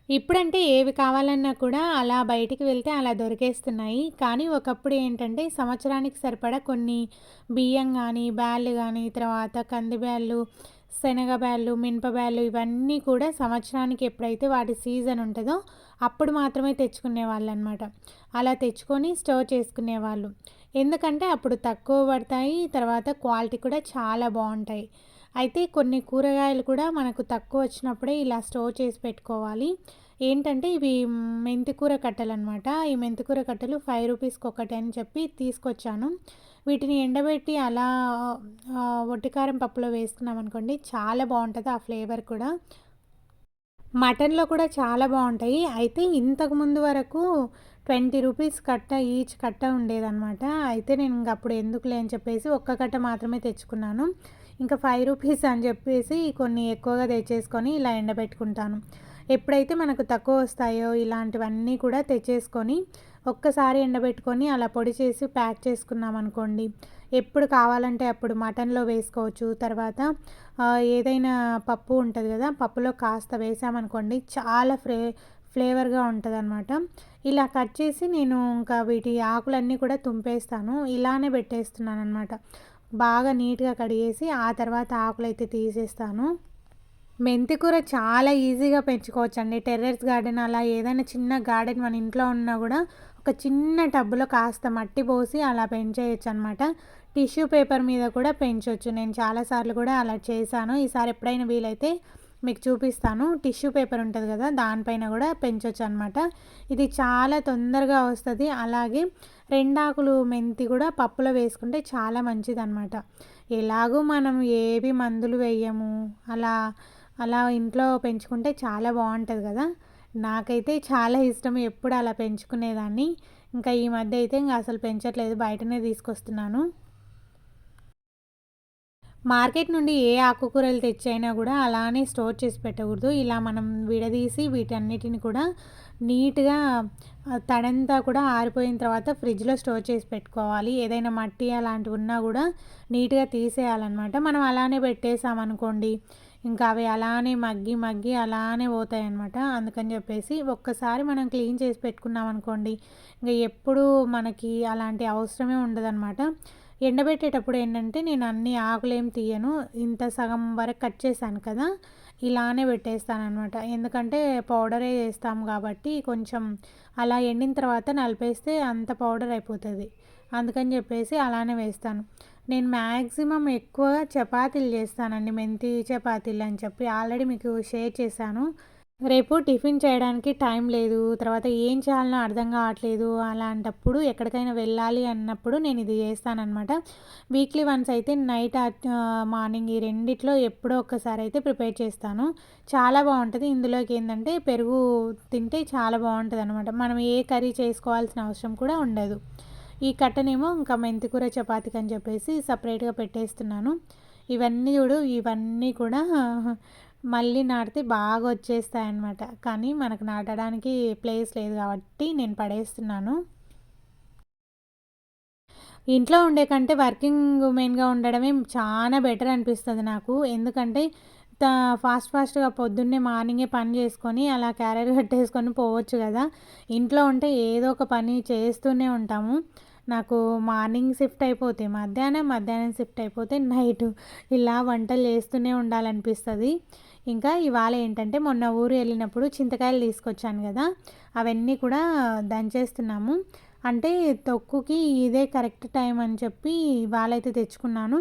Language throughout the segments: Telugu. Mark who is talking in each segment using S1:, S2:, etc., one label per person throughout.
S1: ఇప్పుడంటే ఏవి కావాలన్నా కూడా అలా బయటికి వెళ్తే అలా దొరికేస్తున్నాయి. కానీ ఒకప్పుడు ఏంటంటే సంవత్సరానికి సరిపడా కొన్ని బియ్యం గానీ, బ్యాళ్ళు గానీ, తర్వాత కంది బ్యాళ్ళు, శనగ బ్యాళ్ళు, మినప బ్యాళ్ళు ఇవన్నీ కూడా సంవత్సరానికి ఎప్పుడైతే వాటి సీజన్ ఉంటదో అప్పుడు మాత్రమే తెచ్చుకునేవాళ్ళనమాట. అలా తెచ్చుకొని స్టోర్ చేసుకునేవాళ్ళు. ఎందుకంటే అప్పుడు తక్కువ పడతాయి. తర్వాత క్వాలిటీ కూడా చాలా బావుంటాయి. అయితే కొన్ని కూరగాయలు కూడా మనకు తక్కువ వచ్చినప్పుడే ఇలా స్టోర్ చేసి పెట్టుకోవాలి. ఏంటంటే ఇవి మెంతికూర కట్టలనమాట. ఈ మెంతికూర కట్టలు రూ. 5 ఒకటి అని చెప్పి తీసుకొచ్చాను. వీటిని ఎండబెట్టి అలా ఒట్టికారం పప్పులో వేసుకున్నామనుకోండి చాలా బావుంటది ఆ ఫ్లేవర్ కూడా. మటన్‌లో కూడా చాలా బావుంటాయి. అయితే ఇంతకుముందు వరకు రూ. 20 కట్ట ఈచ్ కట్ట ఉండేదనమాట. అయితే నేను ఇంక అప్పుడు ఎందుకులే అని చెప్పేసి ఒక్క కట్ట మాత్రమే తెచ్చుకున్నాను. ఇంకా రూ. 5 అని చెప్పేసి కొన్ని ఎక్కువగా తెచ్చేసుకొని ఇలా ఎండబెట్టుకుంటాను. ఎప్పుడైతే మనకు తక్కువ వస్తాయో ఇలాంటివన్నీ కూడా తెచ్చేసుకొని ఒక్కసారి ఎండబెట్టుకొని అలా పొడి చేసి ప్యాక్ చేసుకున్నామనుకోండి, ఎప్పుడు కావాలంటే అప్పుడు మటన్‌లో వేసుకోవచ్చు. తర్వాత ఏదైనా పప్పు ఉంటది గదా! పప్పులో కాస్త వేసామనుకోండి చాలా ఫ్లేవర్‌గా ఉంటదనమాట. ఇలా కట్ చేసి నేను ఇంకా వీటి ఆకులన్నీ కూడా తుంపేస్తాను. ఇలానే పెట్టేస్తున్నాననమాట. బాగా నీట్‌గా కడిగేసి ఆ తర్వాత ఆకులైతే తీసేస్తాను. మెంతి కూర చాలా ఈజీగా పెంచుకోవచ్చండి. టెర్రస్ గార్డెన్ అలా ఏదైనా చిన్న గార్డెన్ మన ఇంట్లో ఉన్నా గూడా ఒక చిన్న టబ్‌లో కాస్త మట్టి పోసి అలా పెంచేయొచ్చనమాట. టిష్యూ పేపర్ మీద కూడా పెంచొచ్చు. నేను చాలా సార్లు కూడా అలా చేశాను. ఈసారి ఎప్పుడైనా వీలైతే మీకు చూపిస్తాను. టిష్యూ పేపర్ ఉంటది గదా! దానిపైన గూడా పెంచొచ్చనమాట. ఇది చాలా తొందరగా వస్తది. అలాగే రెండాకులు మెంతి గూడా పప్పులో వేసుకుంటే చాలా మంచిదనమాట. ఎలాగో మనం ఏవి మందులు వేయము. అలా అలా ఇంట్లో పెంచుకుంటే చాలా బావుంటది గదా! నాకైతే చాలా ఇష్టం. ఎప్పుడు అలా పెంచుకునేదాన్ని. ఇంకా ఈ మధ్య అయితే ఇంక అసలు పెంచట్లేదు. బయటనే తీసుకొస్తున్నాను. మార్కెట్ నుండి ఏ ఆకుకూరలు తెచ్చైనా గూడా అలానే స్టోర్ చేసి పెట్టకూడదు. ఇలా మనం విడదీసి వీటన్నిటిని కూడా నీట్‌గా తడంతా కూడా ఆరిపోయిన తర్వాత ఫ్రిడ్జ్‌లో స్టోర్ చేసి పెట్టుకోవాలి. ఏదైనా మట్టి అలాంటివి ఉన్నా గూడా నీట్‌గా తీసేయాలనమాట. మనం అలానే పెట్టేసామనుకోండి, ఇంకా అవి అలానే మగ్గి, మగ్గి అలానే పోతాయన్నమాట. అందుకని చెప్పేసి ఒక్కసారి మనం క్లీన్ చేసి పెట్టుకున్నామనుకోండి, ఇంక ఎప్పుడూ మనకి అలాంటి అవసరమే ఉండదనమాట. ఎండబెట్టేటప్పుడు ఏంటంటే నేను అన్ని ఆకులేం తీయను. ఇంత సగం వరకు కట్ చేశాను కదా! ఇలానే పెట్టేస్తాననమాట. ఎందుకంటే పౌడరే ఏస్తాం కాబట్టి కొంచెం అలా ఎండిన తర్వాత నలిపేస్తే అంత పౌడర్ అయిపోతది. అందుకని చెప్పేసి అలానే వేస్తాను. నేను మ్యాక్సిమం ఎక్కువగా చపాతీలు చేస్తానండి. మెంతి చపాతీలు అని చెప్పి ఆల్రెడీ మీకు షేర్ చేశాను. రేపు టిఫిన్ చేయడానికి టైం లేదు. తర్వాత ఏం చేయాలనో అర్థం కావట్లేదు. అలాంటప్పుడు ఎక్కడికైనా వెళ్ళాలి అన్నప్పుడు నేను ఇది చేస్తాననమాట. వీక్లీ వన్స్ అయితే నైట్ మార్నింగ్ ఈ రెండిట్లో ఎప్పుడో ఒక్కసారి అయితే ప్రిపేర్ చేస్తాను. చాలా బావుంటది. ఇందులోకి ఏందంటే పెరుగు తింటే చాలా బావుంటదనమాట. మనం ఏ కర్రీ చేసుకోవాల్సిన అవసరం కూడా ఉండదు. ఈ కట్టనేమో ఇంకా మెంతికూర చపాతీకి అని చెప్పేసి సపరేట్‌గా పెట్టేస్తున్నాను. ఇవన్నీ కూడా మళ్ళీ నాటితే బాగా వచ్చేస్తాయన్నమాట. కానీ మనకు నాటడానికి ప్లేస్ లేదు కాబట్టి నేను పడేస్తున్నాను. ఇంట్లో ఉండే కంటే వర్కింగ్ ఉమెన్‌గా ఉండడమే చాలా బెటర్ అనిపిస్తది నాకు. ఎందుకంటే త ఫాస్ట్‌గా పొద్దున్నే మార్నింగే పని చేసుకొని అలా క్యారియర్ కట్టేసుకొని పోవచ్చు గదా! ఇంట్లో ఉంటే ఏదో ఒక పని చేస్తూనే ఉంటాము. నాకు మార్నింగ్ షిఫ్ట్ అయిపోతే మధ్యాహ్నం షిఫ్ట్ అయిపోతే నైటు ఇలా వంటలు చేస్తూనే ఉండాలనిపిస్తది. ఇంకా ఇవాళ ఏంటంటే మొన్న ఊరు వెళ్ళినప్పుడు చింతకాయలు తీసుకొచ్చాను గదా! అవన్నీ కూడా దంచేస్తున్నాము. అంటే తొక్కుకి ఇదే కరెక్ట్ టైం అని చెప్పి ఇవాళైతే తెచ్చుకున్నాను.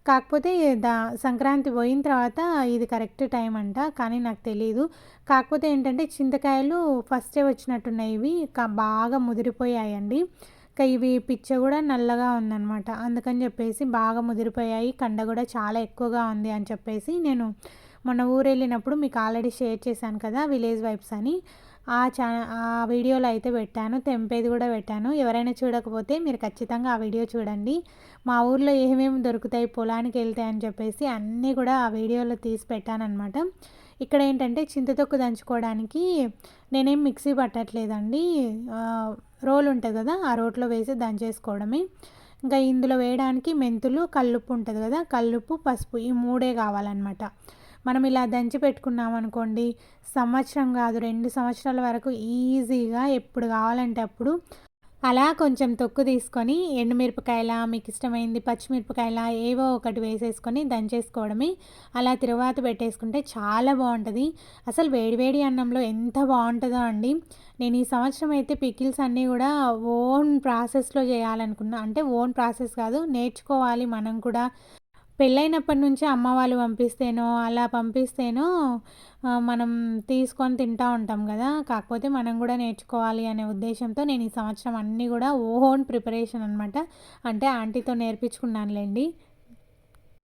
S1: కాకపోతే దా సంక్రాంతి పోయిన తర్వాత ఇది కరెక్ట్ టైం అంట. కానీ నాకు తెలీదు. కాకపోతే ఏంటంటే చింతకాయలు ఫస్టే వచ్చినట్టున్నాయి ఇవి. బాగా ముదిరిపోయాయండి. ఇవి పిచ్చ గూడా నల్లగా ఉందనమాట. అందుకని చెప్పేసి బాగా ముదిరిపోయాయి. కండ గూడా చాలా ఎక్కువగా ఉంది అని చెప్పేసి నేను మొన్న ఊరెళ్ళినప్పుడు మీకు ఆల్రెడీ షేర్ చేశాను కదా! విలేజ్ వైబ్స్ అని. ఆ వీడియోలో అయితే పెట్టాను. తెంపేది గూడా పెట్టాను. ఎవరైనా చూడకపోతే మీరు ఖచ్చితంగా ఆ వీడియో చూడండి. మా ఊర్లో ఏమేమి దొరుకుతాయి పొలానికెళ్తే అని చెప్పేసి అన్నీ కూడా ఆ వీడియోలో తీసి పెట్టాననమాట. ఇక్కడేంటంటే చింతతొక్కు దంచుకోవడానికి నేనేం మిక్సీ పట్టట్లేదండి. రోలు ఉంటది కదా! ఆ రోట్లో వేసి దంచేసుకోవడమే. ఇంకా ఇందులో వేయడానికి మెంతులు, కల్లుప్పు ఉంటది కదా! కల్లుప్పు, పసుపు ఈ మూడే కావాలనమాట. మనం ఇలా దంచి పెట్టుకున్నామనుకోండి, సంవత్సరం కాదు 2 సంవత్సరాల వరకు ఈజీగా ఎప్పుడు కావాలంటే అప్పుడు అలా కొంచెం తొక్కు తీసుకొని ఎండుమిరపకాయల, మీకిష్టమైంది పచ్చిమిరపకాయల ఏవో ఒకటి వేసేసుకొని దంచేసుకోవడమే. అలా తిరువాత పెట్టేసుకుంటే చాలా బావుంటది. అసలు వేడి వేడి అన్నంలో ఎంత బావుంటదో అండి. నేను ఈ సంవత్సరం అయితే పికిల్స్ అన్నీ గూడా ఓన్ ప్రాసెస్‌లో చేయాలనుకున్నా. అంటే ఓన్ ప్రాసెస్ కాదు, నేర్చుకోవాలి మనం కూడా. పెళ్ళైనప్పటి నుంచి అమ్మ వాళ్ళు పంపిస్తేనో, అలా పంపిస్తేనో మనం తీసుకొని తింటా ఉంటాం గదా! కాకపోతే మనం గూడా నేర్చుకోవాలి అనే ఉద్దేశ్యంతో నేను ఈ సంవత్సరం అన్నీ గూడా ఓన్ ప్రిపరేషన్ అనమాట. అంటే ఆంటీతో నేర్పించుకున్నానులెండి.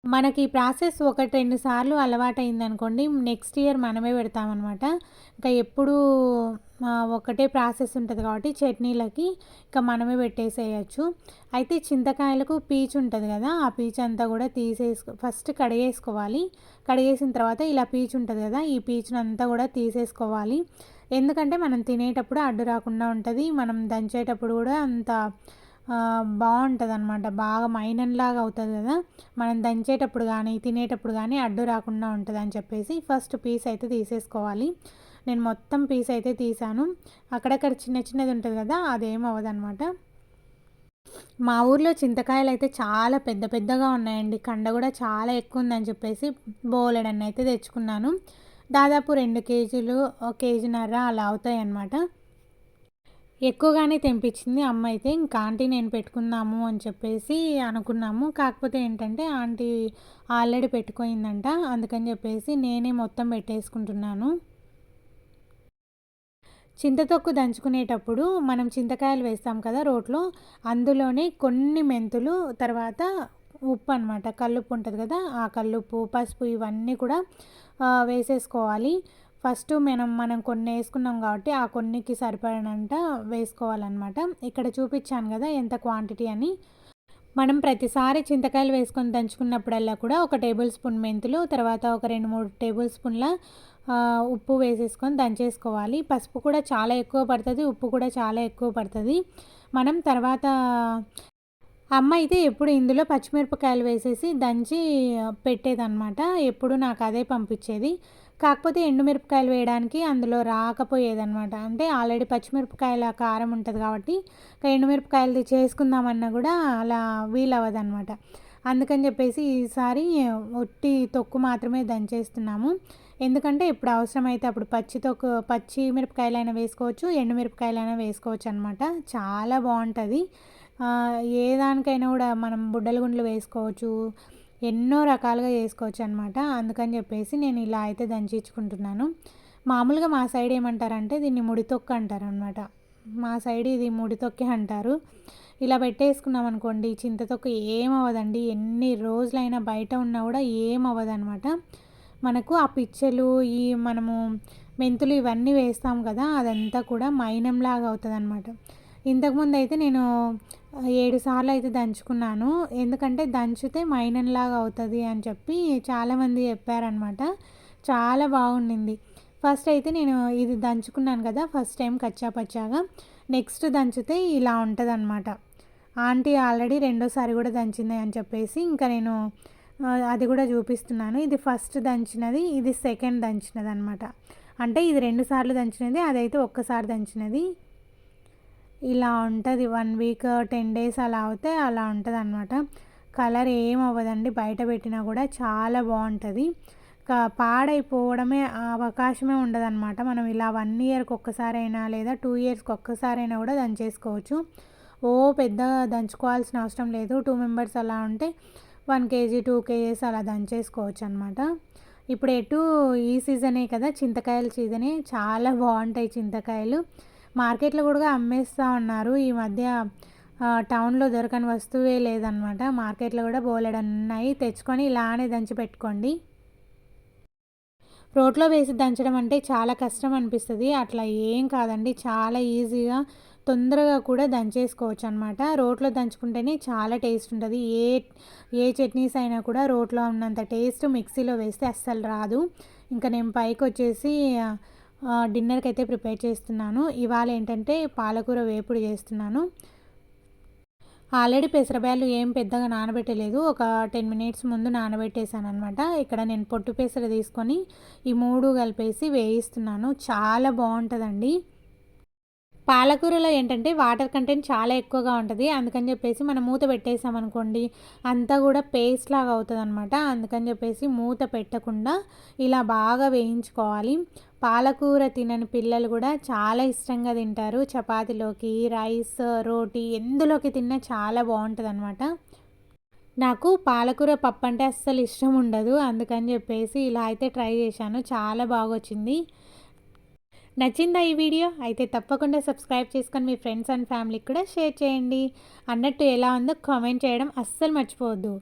S1: మనకి ఈ ప్రాసెస్ 1, 2 సార్లు అలవాటయిందనుకోండి, నెక్స్ట్ ఇయర్ మనమే పెడతామనమాట. ఇంకా ఎప్పుడూ ఒకటే ప్రాసెస్ ఉంటది కాబట్టి చట్నీలకి ఇక మనమే పెట్టేసేయొచ్చు. అయితే చింతకాయలకు పీచు ఉంటది గదా! ఆ పీచంతా గూడా ఫస్ట్ కడిగేసుకోవాలి. కడిగేసిన తర్వాత ఇలా పీచు ఉంటది గదా! ఈ పీచునంతా గూడా తీసేసుకోవాలి. ఎందుకంటే మనం తినేటప్పుడు అడ్డు రాకుండా ఉంటది. మనం దంచేటప్పుడు గూడా అంత బావుంటదనమాట. బాగా మైనంలాగా అవుతది గదా! మనం దంచేటప్పుడు గానీ, తినేటప్పుడు గానీ అడ్డు రాకుండా ఉంటదని చెప్పేసి ఫస్ట్ పీస్ అయితే తీసేసుకోవాలి. నేను మొత్తం పీస్ అయితే తీసాను. అక్కడక్కడ చిన్న చిన్నది ఉంటది గదా! అదేం అవ్వదనమాట. మా ఊర్లో చింతకాయలయితే చాలా పెద్ద పెద్దగా ఉన్నాయండి. కండ గూడా చాలా ఎక్కువుందని చెప్పేసి బోలెడన్నయితే తెచ్చుకున్నాను. దాదాపు 2 కేజీలు, కేజీన్నర అలా అవుతాయన్నమాట. ఎక్కువగానే తెంపించింది అమ్మ అయితే. ఇంకా ఆంటీ నేను పెట్టుకుందాము అని చెప్పేసి అనుకున్నాము. కాకపోతే ఏంటంటే ఆంటీ ఆల్రెడీ పెట్టుకోయిందంట. అందుకని చెప్పేసి నేనే మొత్తం పెట్టేసుకుంటున్నాను. చింతతొక్కు దంచుకునేటప్పుడు మనం చింతకాయలు వేస్తాం కదా రోట్లో, అందులోనే కొన్ని మెంతులు, తర్వాత ఉప్పు అనమాట. కల్లుప్పు ఉంటది కదా! ఆ కల్లుప్పు, పసుపు ఇవన్నీ కూడా వేసేసుకోవాలి. ఫస్టు మనం కొన్ని వేసుకున్నాం కాబట్టి ఆ కొన్నికి సరిపడినంత వేసుకోవాలన్నమాట. ఇక్కడ చూపించాను కదా ఎంత క్వాంటిటీ అని. మనం ప్రతిసారి చింతకాయలు వేసుకొని దంచుకున్నప్పుడల్లా కూడా ఒక టేబుల్ స్పూన్ మెంతులు, తర్వాత ఒక 2, 3 టేబుల్ స్పూన్ల ఉప్పు వేసేసుకొని దంచేసుకోవాలి. పసుపు కూడా చాలా ఎక్కువ పడుతది. ఉప్పు కూడా చాలా ఎక్కువ పడుతది. మనం తర్వాత అమ్మ అయితే ఎప్పుడు ఇందులో పచ్చిమిరపకాయలు వేసేసి దంచి పెట్టేదనమాట. ఎప్పుడు నాకు అదే పంపించేది. కాకపోతే ఎండుమిరపకాయలు వేయడానికి అందులో రాకపోయేదనమాట. అంటే ఆల్రెడీ పచ్చిమిరపకాయల కారం ఉంటది కాబట్టి, ఎండుమిరపకాయలది చేసుకుందామన్నా కూడా అలా వీలవ్వదనమాట. అందుకని చెప్పేసి ఈసారి ఒట్టి తొక్కు మాత్రమే దంచేస్తున్నాము. ఎందుకంటే ఎప్పుడు అవసరమైతే అప్పుడు పచ్చి మిరపకాయలైనా వేసుకోవచ్చు, ఎండుమిరపకాయలైనా వేసుకోవచ్చు అనమాట. చాలా బావుంటది. ఏ దానికైనా కూడా మనం బుడ్డల గుండ్లు వేసుకోవచ్చు. ఎన్నో రకాలుగా చేసుకోవచ్చు అనమాట. అందుకని చెప్పేసి నేను ఇలా అయితే దంచించుకుంటున్నాను. మామూలుగా మా సైడ్ ఏమంటారంటే దీన్ని ముడితొక్కు అంటారనమాట. మా సైడ్ ఇది ముడితొక్కే అంటారు. ఇలా పెట్టేసుకున్నాం అనుకోండి, చింతతొక్కు ఏమవ్వదండి. ఎన్ని రోజులైనా బయట ఉన్నా కూడా ఏమవ్వదనమాట. మనకు ఆ పిచ్చెలు, మనము మెంతులు ఇవన్నీ వేస్తాం కదా! అదంతా కూడా మైనంలాగా అవుతదనమాట. ఇంతకుముందు అయితే నేను 7 సార్లు అయితే దంచుకున్నాను. ఎందుకంటే దంచితే మైనంలాగా అవుతది అని చెప్పి చాలామంది చెప్పారనమాట. చాలా బాగుండింది. ఫస్ట్ అయితే నేను ఇది దంచుకున్నాను కదా! ఫస్ట్ టైం కచ్చా పచ్చాగా. నెక్స్ట్ దంచితే ఇలా ఉంటదనమాట. ఆంటీ ఆల్రెడీ రెండోసారి కూడా దంచింది అని చెప్పేసి ఇంకా నేను అది కూడా చూపిస్తున్నాను. ఇది ఫస్ట్ దంచినది, ఇది సెకండ్ దంచినదనమాట. అంటే ఇది 2 సార్లు దంచినది, అదైతే ఒక్కసారి దంచినది. ఇలా ఉంటది. 1 వీక్, 10 డేస్ అలా అవుతే అలా ఉంటదనమాట. కలర్ ఏమవ్వదండి. బయట పెట్టినా కూడా చాలా బావుంటది. పాడైపోవడమే అవకాశమే ఉండదనమాట. మనం ఇలా 1 ఇయర్‌కి ఒక్కసారైనా లేదా 2 ఇయర్స్‌కి ఒక్కసారైనా కూడా దంచేసుకోవచ్చు. పెద్దగా దంచుకోవాల్సిన అవసరం లేదు. 2 మెంబర్స్ అలా ఉంటే 1 కేజీ, 2 కేజీస్ అలా దంచేసుకోవచ్చనమాట. ఇప్పుడు ఈ సీజనే కదా! చింతకాయల సీజనే. చాలా బావుంటాయి చింతకాయలు. మార్కెట్‌లో కూడా అమ్మేస్తా ఉన్నారు. ఈ మధ్య టౌన్‌లో దొరకని వస్తువే లేదనమాట. మార్కెట్‌లో కూడా బోలెడన్నున్నాయి. తెచ్చుకొని ఇలానే దంచి పెట్టుకోండి. రోట్లో వేసి దంచడం అంటే చాలా కష్టం అనిపిస్తది. అట్లా ఏం కాదండి. చాలా ఈజీగా, తొందరగా కూడా దంచేసుకోవచ్చనమాట. రోట్లో దంచుకుంటేనే చాలా టేస్ట్ ఉంటది. ఏ చట్నీస్ అయినా కూడా రోట్లో ఉన్నంత టేస్ట్ మిక్సీలో వేస్తే అస్సలు రాదు. ఇంకా నేను పైకొచ్చేసి డిన్నర్‌కైతే ప్రిపేర్ చేస్తున్నాను. ఇవాళ ఏంటంటే పాలకూర వేపుడు చేస్తున్నాను. ఆల్రెడీ పెసరబ్యాళ్ళు ఏం పెద్దగా నానబెట్టలేదు. ఒక 10 మినిట్స్ ముందు నానబెట్టేసాననమాట. ఇక్కడ నేను పొట్టు పెసర తీసుకొని ఈ 3 కలిపేసి వేయిస్తున్నాను. చాలా బావుంటదండి. పాలకూరలో ఏంటంటే వాటర్ కంటెంట్ చాలా ఎక్కువగా ఉంటది. అందుకని చెప్పేసి మనం మూత పెట్టేసామనుకోండి అంతా కూడా పేస్ట్ లాగా అవుతదనమాట. అందుకని చెప్పేసి మూత పెట్టకుండా ఇలా బాగా వేయించుకోవాలి. పాలకూర తినని పిల్లలు కూడా చాలా ఇష్టంగా తింటారు. చపాతీలోకి, రైస్, రోటీ ఎందులోకి తిన్నా చాలా బావుంటదనమాట. నాకు పాలకూర పప్పు అంటే అస్సలు ఇష్టం ఉండదు. అందుకని చెప్పేసి ఇలా అయితే ట్రై చేశాను. చాలా బాగొచ్చింది. నచ్చిందా ఈ వీడియో? అయితే తప్పకుండా సబ్స్క్రైబ్ చేసుకొని మీ ఫ్రెండ్స్ అండ్ ఫ్యామిలీకి కూడా షేర్ చేయండి. అన్నట్టు ఎలా ఉందో కామెంట్ చేయడం అస్సలు మర్చిపోవద్దు.